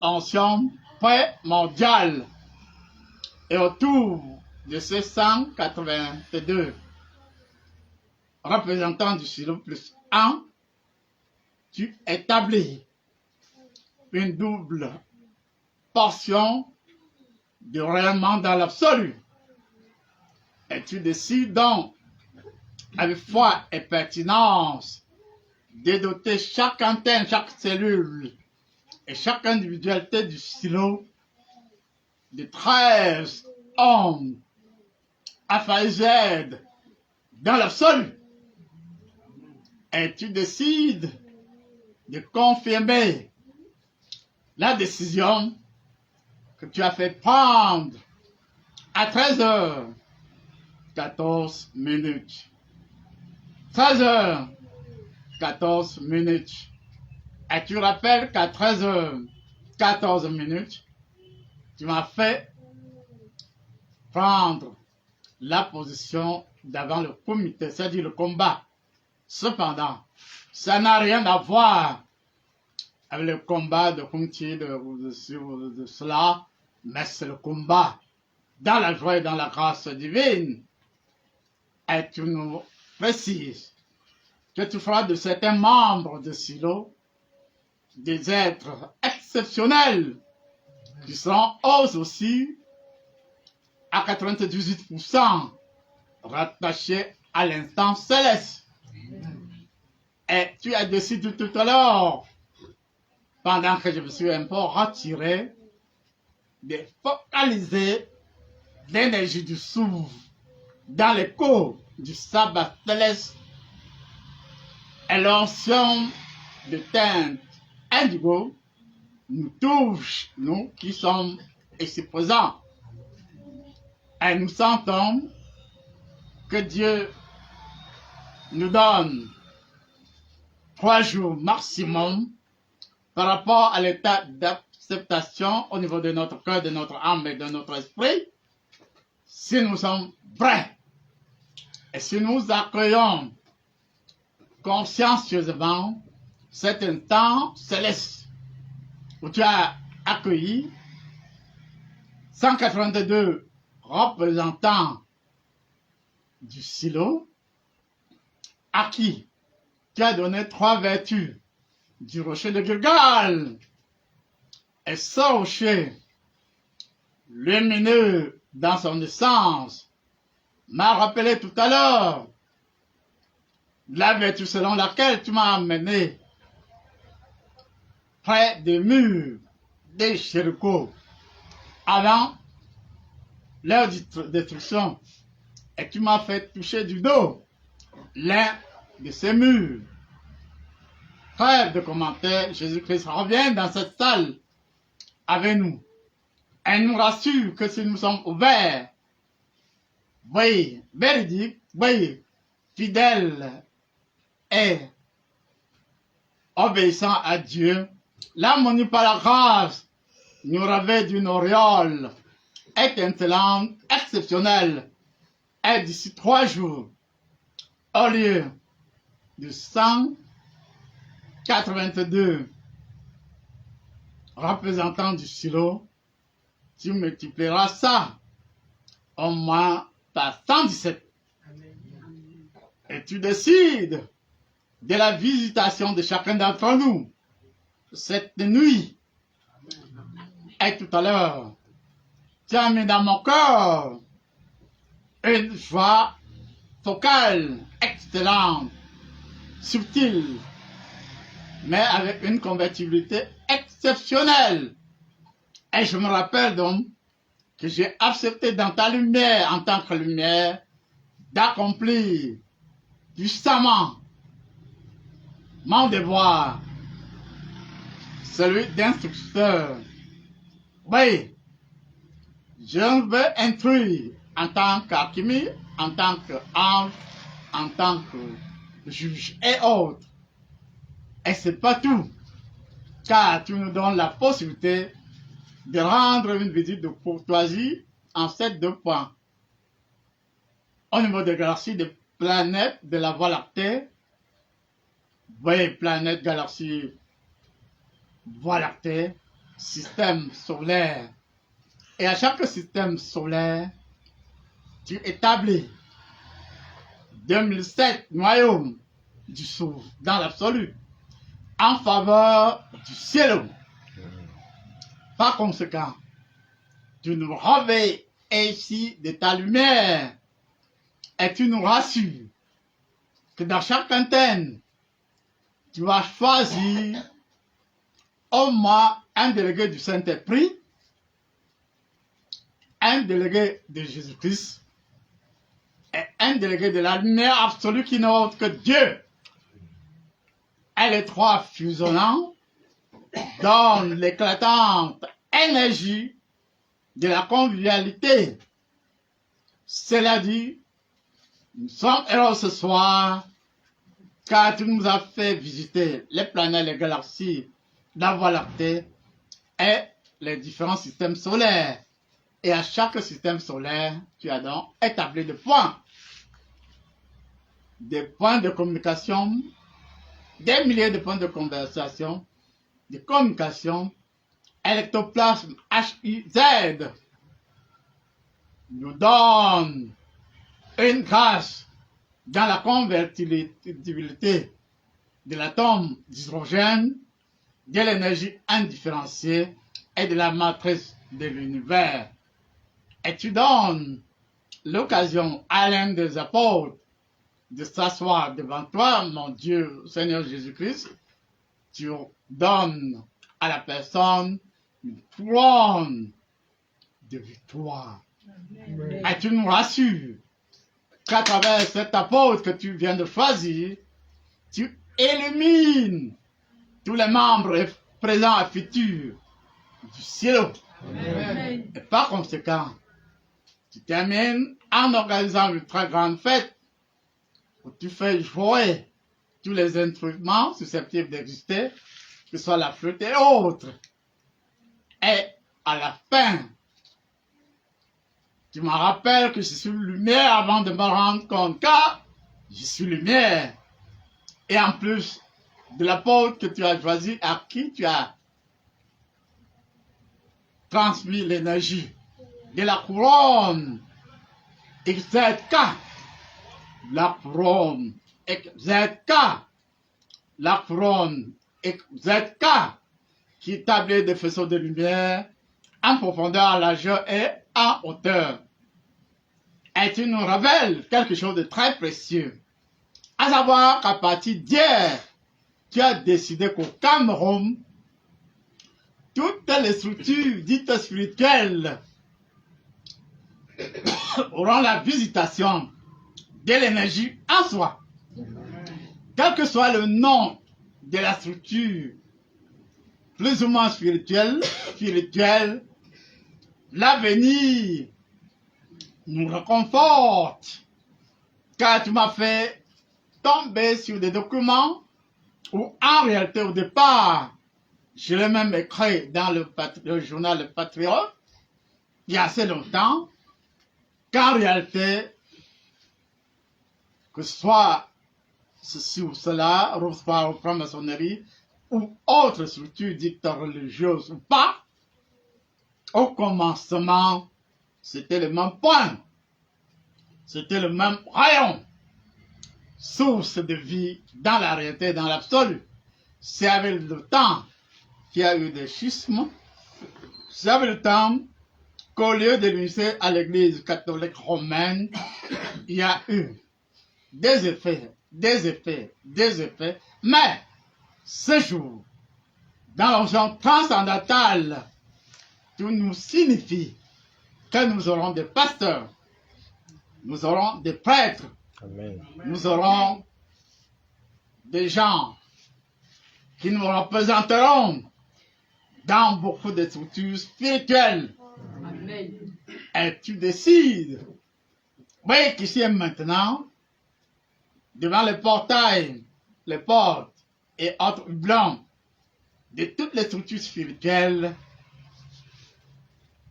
ancien pré-mondial. Et autour de ces 182 représentants du silo plus 1, tu établis une double portion de rayonnement dans l'absolu. Et tu décides donc, avec foi et pertinence, de doter chaque antenne, chaque cellule et chaque individualité du silo de 13 ondes alpha et Z dans l'absolu. Et tu décides de confirmer la décision que tu as fait prendre à 13h14. 13h14. Et tu rappelles qu'à 13h14, tu m'as fait prendre la position devant le comité, c'est-à-dire le combat. Cependant, ça n'a rien à voir avec le combat de comité de cela, mais c'est le combat dans la joie et dans la grâce divine. Et tu nous précises que tu feras de certains membres de Silo des êtres exceptionnels qui seront eux aussi à 98% rattachés à l'instance céleste. Et tu as décidé tout à l'heure, pendant que je me suis un peu retiré, de focaliser l'énergie du souffle dans l'écho du sabbat céleste et l'onction de teinte indigo nous touche, nous qui sommes ici présents. Et nous sentons que Dieu nous donne 3 jours maximum par rapport à l'état d'acceptation au niveau de notre cœur, de notre âme et de notre esprit, si nous sommes prêts et si nous accueillons consciencieusement cet instant céleste où tu as accueilli 182 représentants du silo à qui tu as donné 3 vertus du rocher de Gilgal. Et ce rocher, lumineux dans son essence, m'a rappelé tout à l'heure la vertu selon laquelle tu m'as amené près des murs des Jéricho avant leur destruction, et tu m'as fait toucher du dos l'un de ces murs. Trêve de commentaires, Jésus-Christ revient dans cette salle avec nous et nous rassure que si nous sommes ouverts, oui, véridiques, oui, fidèles et obéissants à Dieu, l'harmonie par la grâce nous revêt d'une auréole étincelante, exceptionnelle, et d'ici 3 jours, au lieu de 182 représentants du silo, tu multiplieras ça au moins par 117. Et tu décides de la visitation de chacun d'entre nous cette nuit. Et tout à l'heure, tu as mis dans mon cœur une joie focale, excellente, subtile, mais avec une convertibilité exceptionnelle. Et je me rappelle donc que j'ai accepté dans ta lumière, en tant que lumière, d'accomplir puissamment mon devoir, celui d'instructeur. Oui, je veux instruire en tant qu'alchimie, en tant qu'ange, en tant que juge et autres. Et c'est pas tout, car tu nous donnes la possibilité de rendre une visite de courtoisie en ces 2 points. Au niveau des galaxies, des planètes de la Voie lactée, voyez, planète, galaxie, Voie lactée, système solaire. Et à chaque système solaire, tu établis 2007 noyaux du Source dans l'absolu en faveur du ciel. Par conséquent, tu nous réveilles ici de ta lumière et tu nous rassures que dans chaque antenne, tu vas choisir au moins un délégué du Saint-Esprit, un délégué de Jésus-Christ et un délégué de la lumière absolue qui n'est autre que Dieu. Et les trois fusionnant donnent l'éclatante énergie de la convivialité. Cela dit, nous sommes heureux ce soir car tu nous as fait visiter les planètes, les galaxies, la Voie lactée et les différents systèmes solaires. Et à chaque système solaire, tu as donc établi des points de communication, des milliers de points de conversation, de communication, électoplasme HIZ nous donne une grâce dans la convertibilité de l'atome d'hydrogène, de l'énergie indifférenciée et de la matrice de l'univers. Et tu donnes l'occasion à l'un des apôtres de s'asseoir devant toi, mon Dieu, Seigneur Jésus-Christ. Tu donnes à la personne une couronne de victoire. Amen. Et tu nous rassures qu'à travers cet apôtre que tu viens de choisir, tu élimines tous les membres présents et futurs du ciel. Amen. Et par conséquent, tu termines en organisant une très grande fête où tu fais jouer tous les instruments susceptibles d'exister, que ce soit la flûte et autres. Et à la fin, tu me rappelles que je suis lumière avant de me rendre compte car je suis lumière. Et en plus de l'apôtre que tu as choisi, à qui tu as transmis l'énergie de la couronne XZK, la couronne XZK, la couronne XZK, qui établit des faisceaux de lumière en profondeur, en largeur et en hauteur. Et tu nous révèles quelque chose de très précieux, à savoir qu'à partir d'hier, tu as décidé qu'au Cameroun, toutes les structures dites spirituelles auront la visitation de l'énergie en soi. Quel que soit le nom de la structure, plus ou moins spirituelle, l'avenir nous réconforte, car tu m'as fait tomber sur des documents où en réalité au départ, je l'ai même écrit dans le journal Le Patriote, il y a assez longtemps, qu'en réalité, que ce soit ceci ou cela, soit au franc-maçonnerie, ou autre structure dite religieuse ou pas, au commencement, c'était le même point, c'était le même rayon, source de vie dans la réalité, dans l'absolu. C'est avec le temps qu'il y a eu des schismes, c'est avec le temps qu'au lieu de l'unité à l'église catholique romaine, il y a eu des effets, mais ce jour, dans l'onction transcendantale, tout nous signifie que nous aurons des pasteurs, nous aurons des prêtres, Amen. Nous aurons des gens qui nous représenteront dans beaucoup de structures spirituelles. Amen. Et tu décides, oui, qu'ici et maintenant, devant les portails, les portes et autres blancs de toutes les structures spirituelles,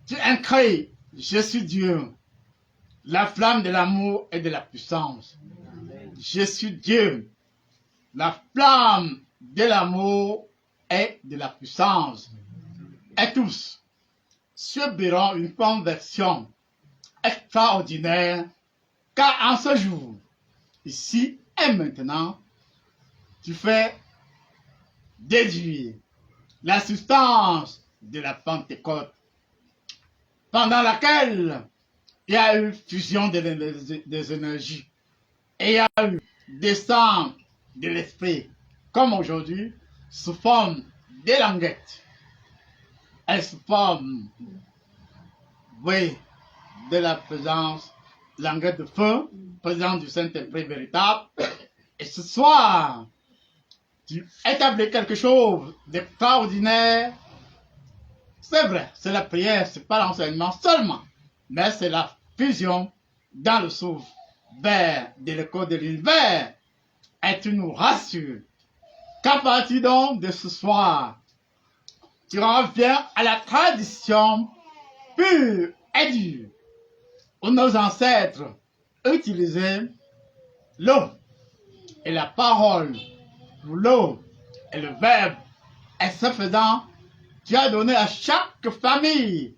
tu inscris, je suis Dieu, la flamme de l'amour et de la puissance. Je suis Dieu, la flamme de l'amour et de la puissance. et tous subiront une conversion extraordinaire, car en ce jour, ici et maintenant, tu fais déduire la substance de la Pentecôte, pendant laquelle il y a eu fusion des énergies et il y a eu descente de l'esprit, comme aujourd'hui, sous forme de languettes. Elle sous forme, oui, de la présence, languette de feu, présence du Saint-Esprit véritable. Et ce soir, tu établis quelque chose d'extraordinaire. C'est vrai, c'est la prière, c'est pas l'enseignement seulement, mais c'est la fusion dans le souffle vers de l'écho de l'univers. Et tu nous rassures qu'à partir donc de ce soir, tu reviens à la tradition pure et dure où nos ancêtres utilisaient l'eau et la parole pour l'eau et le verbe. Et ce faisant, tu as donné à chaque famille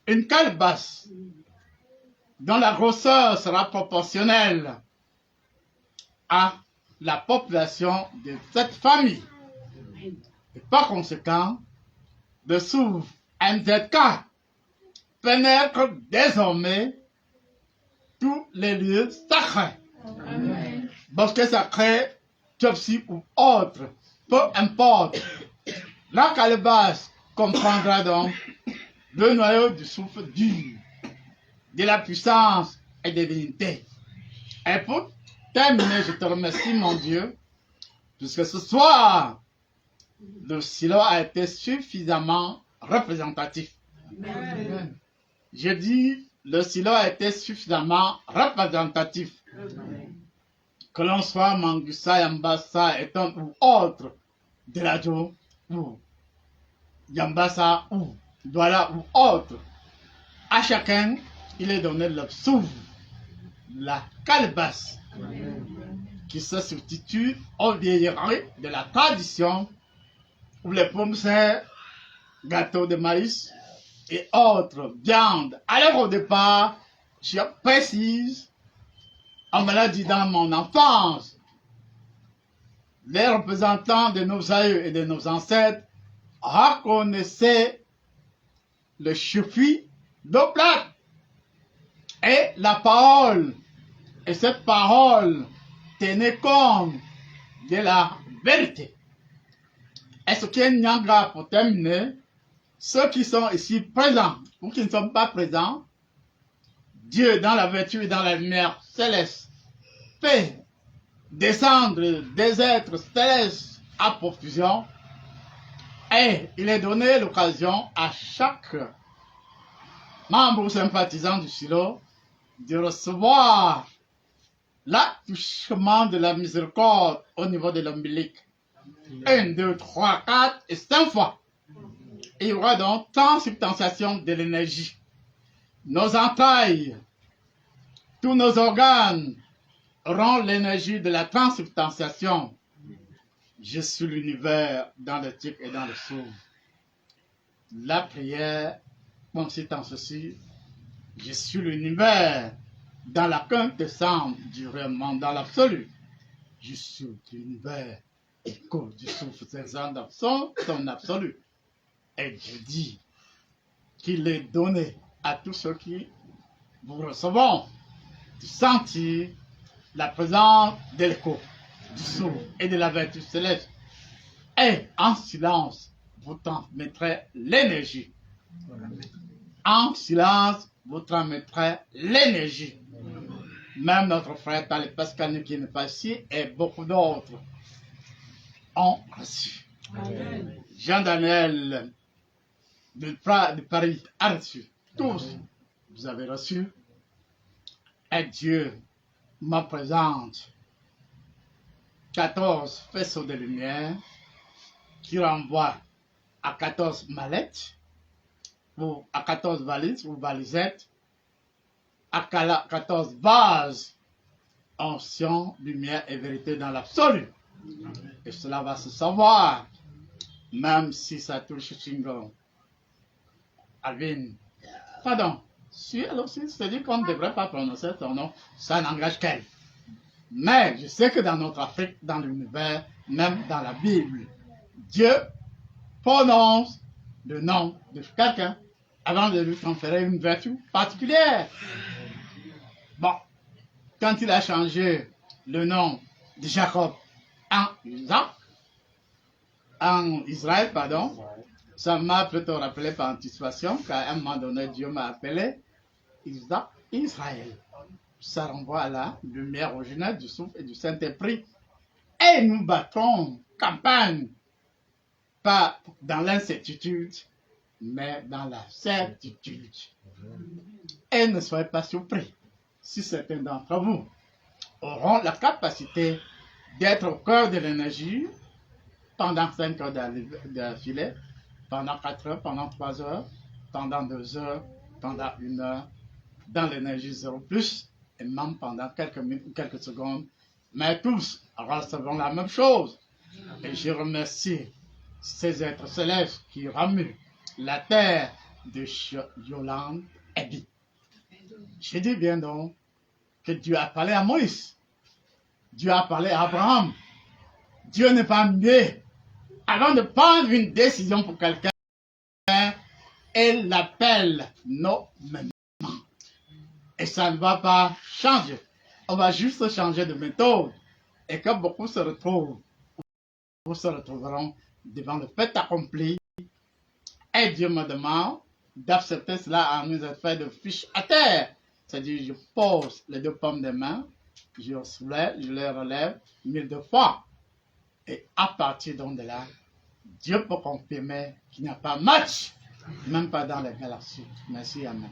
une calebasse dont la grosseur sera proportionnelle à la population de cette famille. Et par conséquent, le souffle MZK pénètre désormais tous les lieux sacrés. Amen. Bosquet sacré, Topsy ou autre, peu importe. La calebasse comprendra donc le noyau du souffle dur, de la puissance et de l'unité. Et pour terminer, je te remercie, mon Dieu, puisque ce soir, le silo a été suffisamment représentatif. Amen. Je dis, le silo a été suffisamment représentatif. Amen. Que l'on soit Mangussa, Yambassa, Eton ou autre, de la Jo, ou Yambassa, ou Douala, ou autre, à chacun, il est donné le souffle, la calebasse, qui se substitue aux vieilleries de la tradition, où les pommes serres, gâteaux de maïs et autres viandes. Alors au départ, je précise, on me l'a dit dans mon enfance, les représentants de nos aïeux et de nos ancêtres reconnaissaient le choufi d'eau plate et la parole. Et cette parole tenait compte de la vérité. Et ce qui est Nyanga pour terminer, ceux qui sont ici présents ou qui ne sont pas présents, Dieu dans la vertu et dans la lumière céleste fait descendre des êtres célestes à profusion et il est donné l'occasion à chaque membre ou sympathisant du silo de recevoir l'attouchement de la miséricorde au niveau de l'ombilique. 1, 2, 3, 4 et 5 fois. Il y aura donc transubstantiation de l'énergie. Nos entrailles, tous nos organes auront l'énergie de la transubstantiation. Je suis l'univers dans le tic et dans le souffle. La prière consiste en ceci. Je suis l'univers dans la quintessence du rayonnement dans l'absolu. Je suis l'univers, écho du souffle cessant son absolu. Et Dieu dit qu'il est donné à tous ceux qui vous recevons de sentir la présence de l'écho, du souffle et de la vertu céleste. Et en silence, vous transmettrez l'énergie. En silence, vous transmettrez l'énergie. Même notre frère Talib Pascal qui n'est pas ici et beaucoup d'autres ont reçu. Jean-Daniel de Paris a reçu. Tous, vous avez reçu. Et Dieu me présente 14 faisceaux de lumière qui renvoient à 14 mallettes ou à 14 valises ou valisettes, à 14 vases, onction, lumière et vérité dans l'absolu. Et cela va se savoir même si ça touche Shingon. Alvin, pardon, si elle aussi se dit qu'on ne devrait pas prononcer ton nom, ça n'engage qu'elle. Mais je sais que dans notre Afrique, dans l'univers, même dans la Bible, Dieu prononce le nom de quelqu'un avant de lui conférer une vertu particulière. Bon, quand il a changé le nom de Jacob en Israël, pardon, ça m'a plutôt rappelé par anticipation qu'à un moment donné, Dieu m'a appelé Isaac Israël. Ça renvoie à la lumière originelle du souffle et du Saint-Esprit. Et nous battrons campagne, pas dans l'incertitude, mais dans la certitude. Et ne soyez pas surpris si certains d'entre vous auront la capacité d'être au cœur de l'énergie pendant 5 heures d'affilée, pendant 4 heures, pendant 3 heures, pendant 2 heures, pendant 1 heure, dans l'énergie 0+, et même pendant quelques minutes, quelques secondes. Mais tous recevront la même chose. Et je remercie ces êtres célestes qui remuent la terre de Yolande Ebi. Je dis bien donc que Dieu a parlé à Moïse. Dieu a parlé à Abraham. Dieu n'est pas mieux. Avant de prendre une décision pour quelqu'un, il l'appelle nommément. Et ça ne va pas changer. On va juste changer de méthode. Et quand beaucoup se retrouvent, vous se retrouveront devant le fait accompli. Et Dieu me demande d'accepter cela en une espèce de fiche à terre. C'est-à-dire, je pose les 2 pommes des mains, je les relève 1002 fois. Et à partir de là, Dieu peut confirmer qu'il n'y a pas match, même pas dans les galaxies. Merci, Amen.